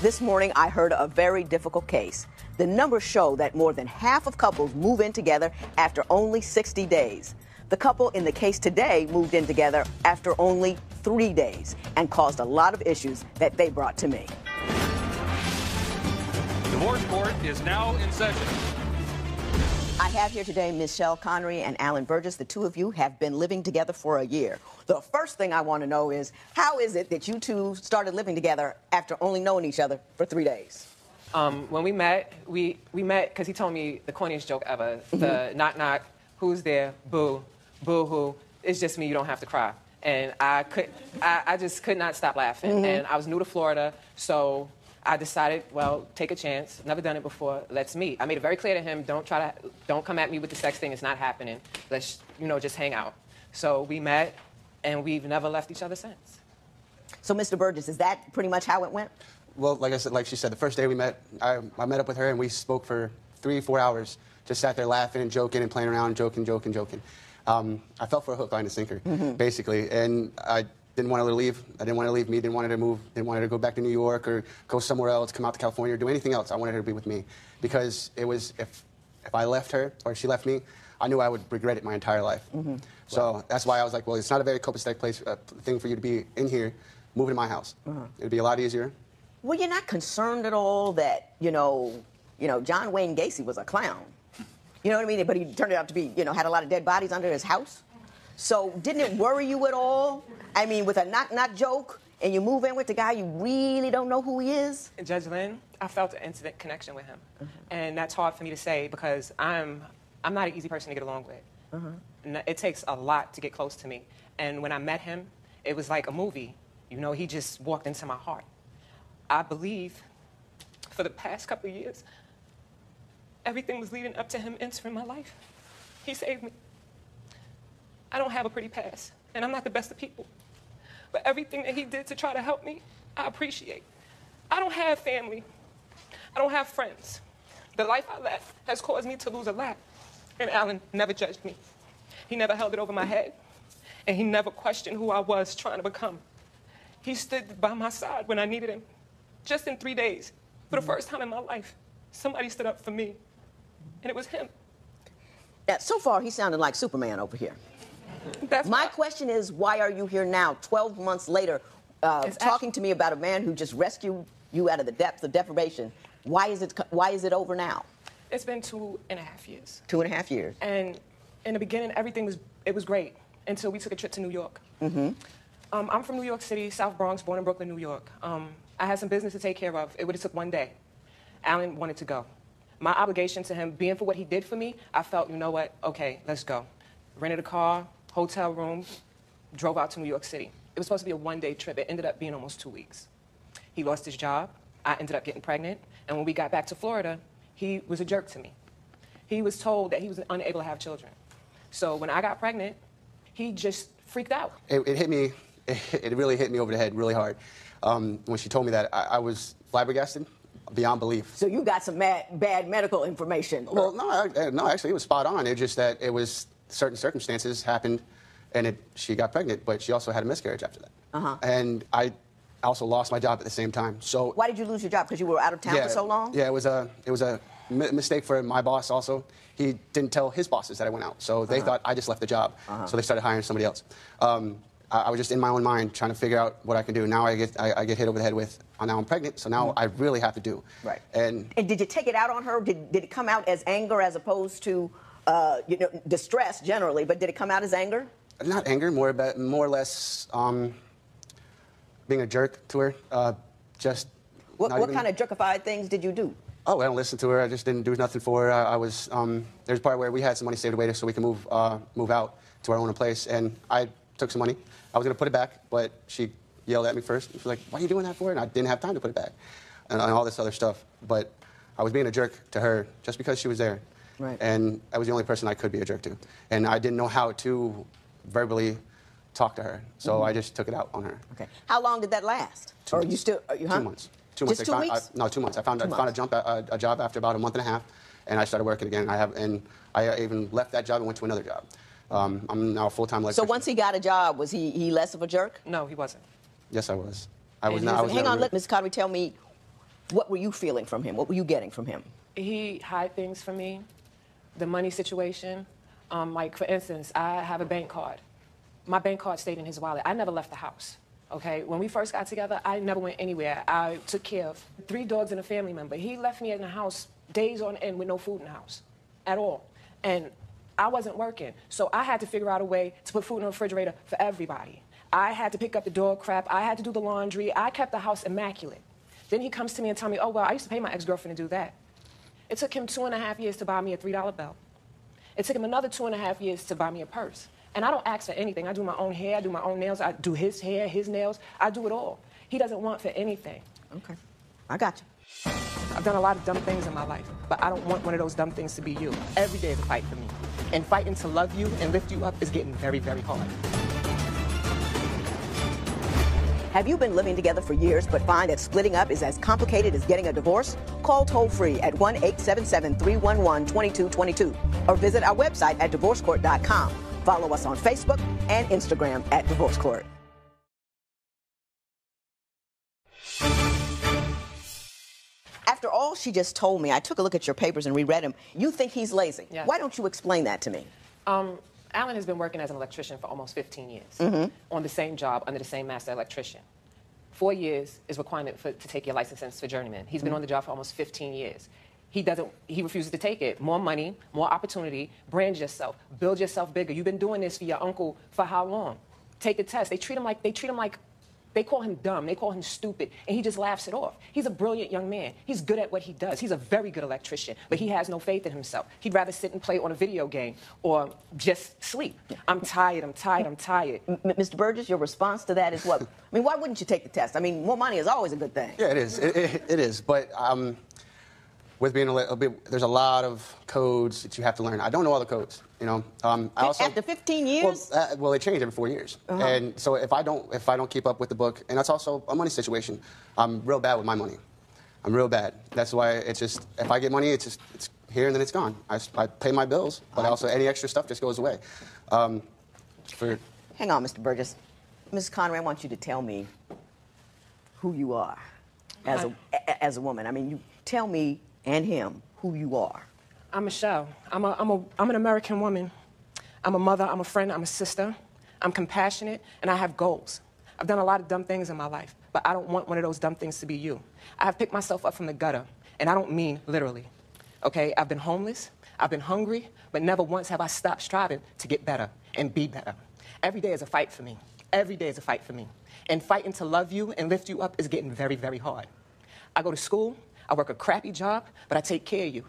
This morning, I heard a very difficult case. The numbers show that more than half of couples move in together after only 60 days. The couple in the case today moved in together after only 3 days and caused a lot of issues that they brought to me. Divorce court is now in session. I have here today Michelle Conry and Alan Burgess. The two of you have been living together for a year. The first thing I want to know is, how is it that you two started living together after only knowing each other for 3 days? When we met because he told me the corniest joke ever. The knock knock, who's there, boo, boo hoo, it's just me, you don't have to cry. And I just could not stop laughing. And I was new to Florida, so I decided, well, take a chance. Never done it before. Let's meet. I made it very clear to him, don't come at me with the sex thing. It's not happening. Let's, just hang out. So we met, and we've never left each other since. So, Mr. Burgess, is that pretty much how it went? Well, like she said, the first day we met, I met up with her, and we spoke for 3-4 hours. Just sat there laughing and joking and playing around, joking. I fell for a hook, line, and sinker, basically, and I didn't want her to leave. I didn't want her to leave me. Didn't want her to move. Didn't want her to go back to New York or go somewhere else, come out to California, or do anything else. I wanted her to be with me because it was if I left her or she left me, I knew I would regret it my entire life. So that's why I was like, well, it's not a very copacetic thing for you to be in here. Move to my house. It'd be a lot easier. Well, you're not concerned at all that John Wayne Gacy was a clown. You know what I mean? But he turned out to be, had a lot of dead bodies under his house. So didn't it worry you at all? I mean, with a knock-knock joke, and you move in with the guy you really don't know who he is? Judge Lynn, I felt an instant connection with him. And that's hard for me to say because I'm not an easy person to get along with. And it takes a lot to get close to me. And when I met him, it was like a movie. He just walked into my heart. I believe for the past couple of years, everything was leading up to him entering my life. He saved me. I don't have a pretty past, and I'm not the best of people. But everything that he did to try to help me, I appreciate. I don't have family. I don't have friends. The life I led has caused me to lose a lot. And Alan never judged me. He never held it over my head. And he never questioned who I was trying to become. He stood by my side when I needed him. Just in 3 days, for the first time in my life, somebody stood up for me. And it was him. Now, so far, he sounded like Superman over here. My question is, why are you here now, 12 months later, talking to me about a man who just rescued you out of the depths of deprivation? Why is it over now? It's been 2.5 years. 2.5 years. And in the beginning, it was great until we took a trip to New York. I'm from New York City, South Bronx, born in Brooklyn, New York. I had some business to take care of. It would have took one day. Alan wanted to go. My obligation to him, being for what he did for me, I felt, you know what, okay, let's go. Rented a car, hotel room, drove out to New York City. It was supposed to be a one-day trip. It ended up being almost 2 weeks. He lost his job. I ended up getting pregnant. And when we got back to Florida, he was a jerk to me. He was told that he was unable to have children. So when I got pregnant, he just freaked out. It hit me. It really hit me over the head really hard. When she told me that, I was flabbergasted beyond belief. So you got some bad medical information. Well, no, actually, it was spot on. It just that it was certain circumstances happened, and she got pregnant, but she also had a miscarriage after that. And I also lost my job at the same time. So why did you lose your job? Because you were out of town for so long? Yeah, it was a mistake for my boss also. He didn't tell his bosses that I went out, so they thought I just left the job. So they started hiring somebody else. I was just in my own mind trying to figure out what I can do. Now I get hit over the head with, now I'm pregnant, so now I really have to do. Right. And did you take it out on her? Did it come out as anger as opposed to distress generally, but did it come out as anger? Not anger, more or less being a jerk to her. What kind of jerkified things did you do? Oh, I don't listen to her. I just didn't do nothing for her. There's a part where we had some money saved away so we can move out to our own place, and I took some money. I was going to put it back, but she yelled at me first. She was like, "What are you doing that for?" And I didn't have time to put it back, and all this other stuff. But I was being a jerk to her just because she was there. Right. And I was the only person I could be a jerk to. And I didn't know how to verbally talk to her, so I just took it out on her. Okay. How long did that last? 2 months. You still, 2 months. 2 months. Just 2 weeks? No, 2 months. I found a job after about a month and a half, and I started working again. I even left that job and went to another job. I'm now a full-time electrician. So once he got a job, was he less of a jerk? No, he wasn't. Yes, I was. Hang on, let Ms. Conry tell me, What were you feeling from him? What were you getting from him? He hid things from me, the money situation. Like, for instance, I have a bank card. My bank card stayed in his wallet. I never left the house, okay? When we first got together, I never went anywhere. I took care of 3 dogs and a family member. He left me in the house days on end with no food in the house at all. And I wasn't working, so I had to figure out a way to put food in the refrigerator for everybody. I had to pick up the dog crap. I had to do the laundry. I kept the house immaculate. Then he comes to me and tells me, oh, well, I used to pay my ex-girlfriend to do that. It took him 2.5 years to buy me a $3 belt. It took him another 2.5 years to buy me a purse. And I don't ask for anything. I do my own hair. I do my own nails. I do his hair, his nails. I do it all. He doesn't want for anything. Okay. I got you. I've done a lot of dumb things in my life, but I don't want one of those dumb things to be you. Every day is a fight for me. And fighting to love you and lift you up is getting very, very hard. Have you been living together for years but find that splitting up is as complicated as getting a divorce? Call toll-free at 1-877-311-2222 or visit our website at divorcecourt.com. Follow us on Facebook and Instagram at Divorce Court. After all she just told me, I took a look at your papers and reread them. You think he's lazy. Yes. Why don't you explain that to me? Alan has been working as an electrician for almost 15 years on the same job under the same master electrician. 4 years is requirement to take your license for journeyman. He's been on the job for almost 15 years. He refuses to take it. More money, more opportunity, brand yourself, build yourself bigger. You've been doing this for your uncle for how long? Take the test. They call him dumb, they call him stupid, and he just laughs it off. He's a brilliant young man. He's good at what he does. He's a very good electrician, but he has no faith in himself. He'd rather sit and play on a video game or just sleep. I'm tired, I'm tired, I'm tired. Mr. Burgess, your response to that is what? I mean, why wouldn't you take the test? I mean, more money is always a good thing. Yeah, it is. It is. But with being there's a lot of codes that you have to learn. I don't know all the codes. You know, after 15 years? Well, they change every 4 years, and so if I don't keep up with the book, and that's also a money situation. I'm real bad with my money. I'm real bad. That's why it's just if I get money, it's here and then it's gone. I pay my bills, but also any extra stuff just goes away. Hang on, Mr. Burgess. Mrs. Conry, I want you to tell me who you are as a woman. I mean, you tell me and him who you are. I'm Michelle. I'm an American woman. I'm a mother, I'm a friend, I'm a sister. I'm compassionate, and I have goals. I've done a lot of dumb things in my life, but I don't want one of those dumb things to be you. I have picked myself up from the gutter, and I don't mean literally, okay? I've been homeless, I've been hungry, but never once have I stopped striving to get better and be better. Every day is a fight for me. Every day is a fight for me. And fighting to love you and lift you up is getting very, very hard. I go to school, I work a crappy job, but I take care of you.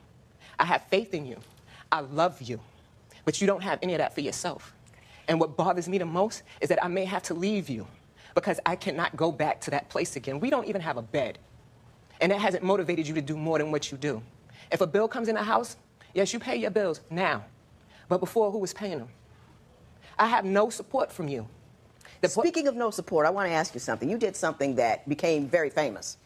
I have faith in you. I love you. But you don't have any of that for yourself. And what bothers me the most is that I may have to leave you because I cannot go back to that place again. We don't even have a bed. And that hasn't motivated you to do more than what you do. If a bill comes in the house, yes, you pay your bills now. But before, who was paying them? I have no support from you. Speaking of no support, I want to ask you something. You did something that became very famous.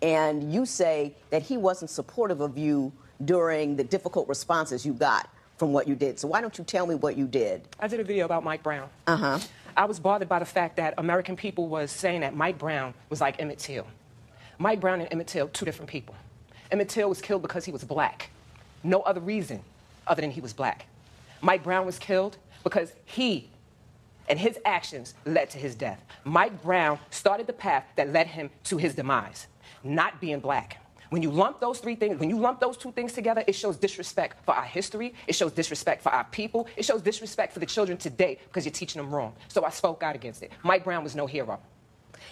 And you say that he wasn't supportive of you during the difficult responses you got from what you did. So why don't you tell me what you did? I did a video about Mike Brown. I was bothered by the fact that American people was saying that Mike Brown was like Emmett Till. Mike Brown and Emmett Till, 2 different people. Emmett Till was killed because he was black. No other reason other than he was black. Mike Brown was killed because he and his actions led to his death. Mike Brown started the path that led him to his demise, not being black. When you lump those 3 things, when you lump those 2 things together, it shows disrespect for our history, it shows disrespect for our people, it shows disrespect for the children today because you're teaching them wrong. So I spoke out against it. Mike Brown was no hero.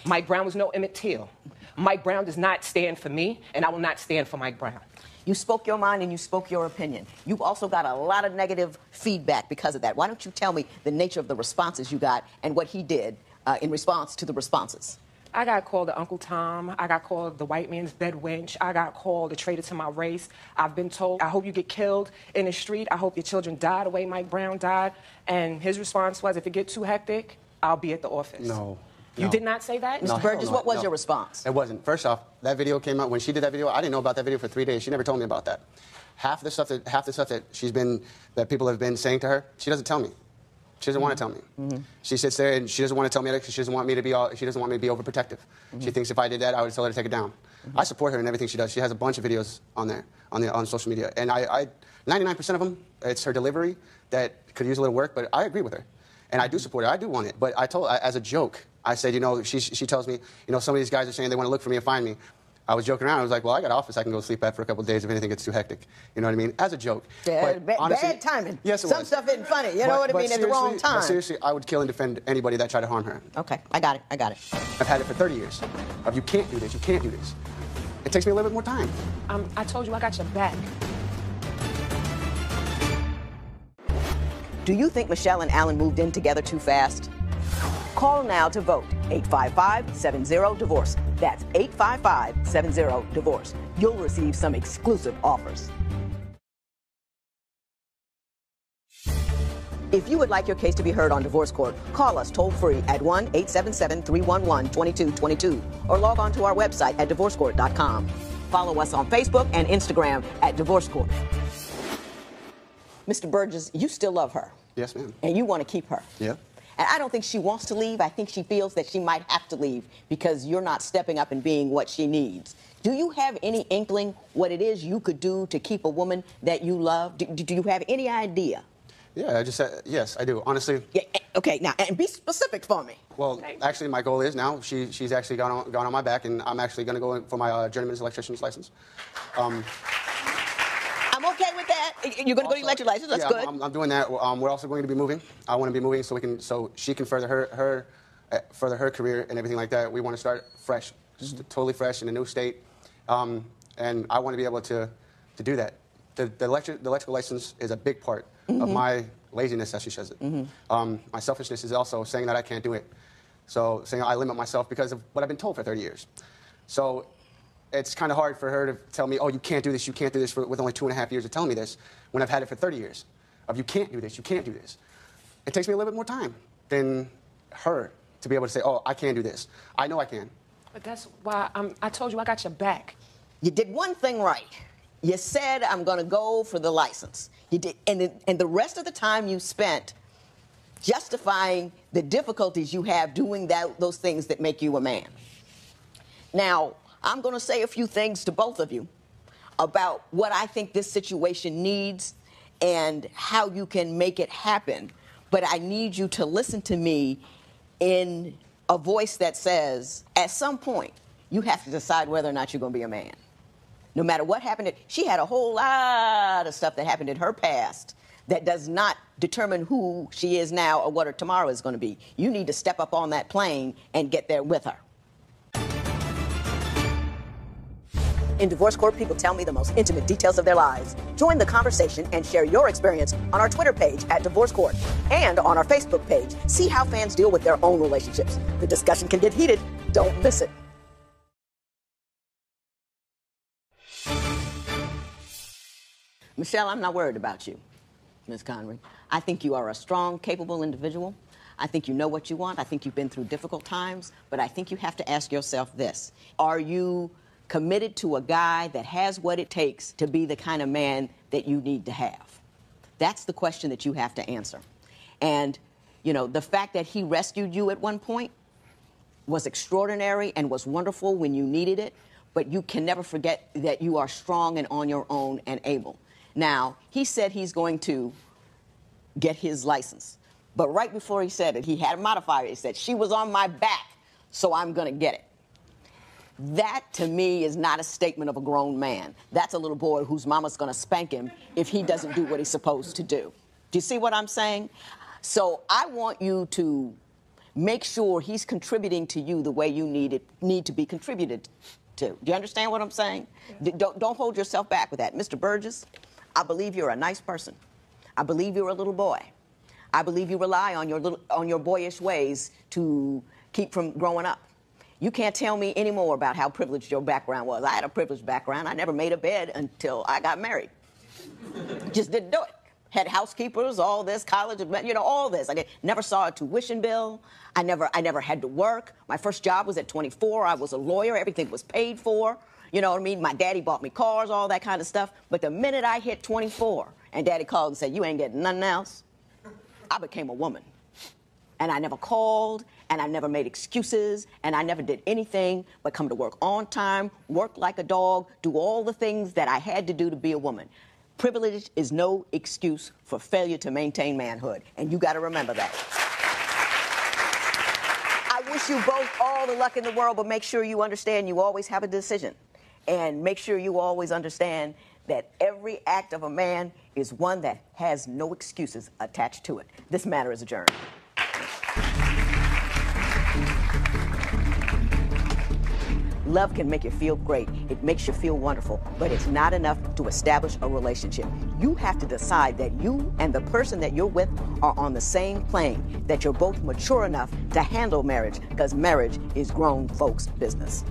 Mike Brown was no Emmett Till. Mike Brown does not stand for me, and I will not stand for Mike Brown. You spoke your mind and you spoke your opinion. You also got a lot of negative feedback because of that. Why don't you tell me the nature of the responses you got and what he did in response to the responses? I got called the Uncle Tom. I got called the white man's dead wench. I got called a traitor to my race. I've been told, I hope you get killed in the street. I hope your children die the way Mike Brown died. And his response was, if it gets too hectic, I'll be at the office. No. You did not say that? Mr. Burgess, what was your response? It wasn't. First off, that video came out when she did that video. I didn't know about that video for 3 days. She never told me about that. Half the stuff that people have been saying to her, she doesn't tell me. She doesn't want to tell me. She sits there and she doesn't want to tell me that because she doesn't want me to be overprotective. She thinks if I did that, I would tell her to take it down. I support her in everything she does. She has a bunch of videos on there, on social media. And 99% of them, it's her delivery that could use a little work, but I agree with her. And I do support her. I do want it. But I told, as a joke, I said, you know, she tells me, you know, some of these guys are saying they want to look for me and find me. I was joking around. I was like, well, I got an office I can go sleep at for a couple of days if anything gets too hectic. You know what I mean? As a joke. Yeah, but honestly, bad timing. Yes, it Some was. stuff isn't funny. You know what I mean? At the wrong time. But seriously, I would kill and defend anybody that tried to harm her. Okay, I got it. I got it. I've had it for 30 years. Of you can't do this, you can't do this. It takes me a little bit more time. I told you I got your back. Do you think Michelle and Alan moved in together too fast? Call now to vote. 855-70-DIVORCE. That's 855-70-DIVORCE. You'll receive some exclusive offers. If you would like your case to be heard on Divorce Court, call us toll-free at 1-877-311-2222 or log on to our website at divorcecourt.com. Follow us on Facebook and Instagram at Divorce Court. Mr. Burgess, you still love her. Yes, ma'am. And you want to keep her. Yeah. And I don't think she wants to leave. I think she feels that she might have to leave because you're not stepping up and being what she needs. Do you have any inkling what it is you could do to keep a woman that you love? Do you have any idea? Yeah, I just said, yes, I do. Honestly. Yeah, okay, now, and be specific for me. Well, actually, my goal is now, she's actually gone on my back, and I'm actually going to go in for my journeyman's electrician's license. I'm okay with that. You're going to go get your license. That's good. I'm doing that. We're also going to be moving. I want to be moving so she can further her career and everything like that. We want to start fresh, just totally fresh in a new state, and I want to be able to do that. The electrical license is a big part of my laziness, as she says it. My selfishness is also saying that I can't do it. So saying I limit myself because of what I've been told for 30 years. So it's kind of hard for her to tell me, oh, you can't do this with only 2.5 years of telling me this, when I've had it for 30 years. Of you can't do this, you can't do this. It takes me a little bit more time than her to be able to say, oh, I can do this. I know I can. But that's why I told you I got your back. You did one thing right. You said, I'm going to go for the license. You did, and the rest of the time you spent justifying the difficulties you have doing those things that make you a man. Now, I'm going to say a few things to both of you about what I think this situation needs and how you can make it happen. But I need you to listen to me in a voice that says, at some point, you have to decide whether or not you're going to be a man. No matter what happened, she had a whole lot of stuff that happened in her past that does not determine who she is now or what her tomorrow is going to be. You need to step up on that plane and get there with her. In Divorce Court, people tell me the most intimate details of their lives. Join the conversation and share your experience on our Twitter page at Divorce Court and on our Facebook page. See how fans deal with their own relationships. The discussion can get heated. Don't miss it. Michelle, I'm not worried about you, Ms. Conry. I think you are a strong, capable individual. I think you know what you want. I think you've been through difficult times. But I think you have to ask yourself this. Are you committed to a guy that has what it takes to be the kind of man that you need to have? That's the question that you have to answer. And, you know, the fact that he rescued you at one point was extraordinary and was wonderful when you needed it. But you can never forget that you are strong and on your own and able. Now, he said he's going to get his license. But right before he said it, he had a modifier. He said, she was on my back, so I'm going to get it. That, to me, is not a statement of a grown man. That's a little boy whose mama's going to spank him if he doesn't do what he's supposed to do. Do you see what I'm saying? So I want you to make sure he's contributing to you the way you need to be contributed to. Do you understand what I'm saying? Don't hold yourself back with that. Mr. Burgess, I believe you're a nice person. I believe you're a little boy. I believe you rely on your boyish ways to keep from growing up. You can't tell me any more about how privileged your background was. I had a privileged background. I never made a bed until I got married. Just didn't do it. Had housekeepers, all this, college, you know, all this. I never saw a tuition bill. I never had to work. My first job was at 24. I was a lawyer. Everything was paid for. You know what I mean? My daddy bought me cars, all that kind of stuff. But the minute I hit 24 and daddy called and said, you ain't getting nothing else, I became a woman. And I never called, and I never made excuses, and I never did anything but come to work on time, work like a dog, do all the things that I had to do to be a woman. Privilege is no excuse for failure to maintain manhood, and you got to remember that. I wish you both all the luck in the world, but make sure you understand you always have a decision. And make sure you always understand that every act of a man is one that has no excuses attached to it. This matter is adjourned. Love can make you feel great. It makes you feel wonderful, but it's not enough to establish a relationship. You have to decide that you and the person that you're with are on the same plane, that you're both mature enough to handle marriage, because marriage is grown folks' business.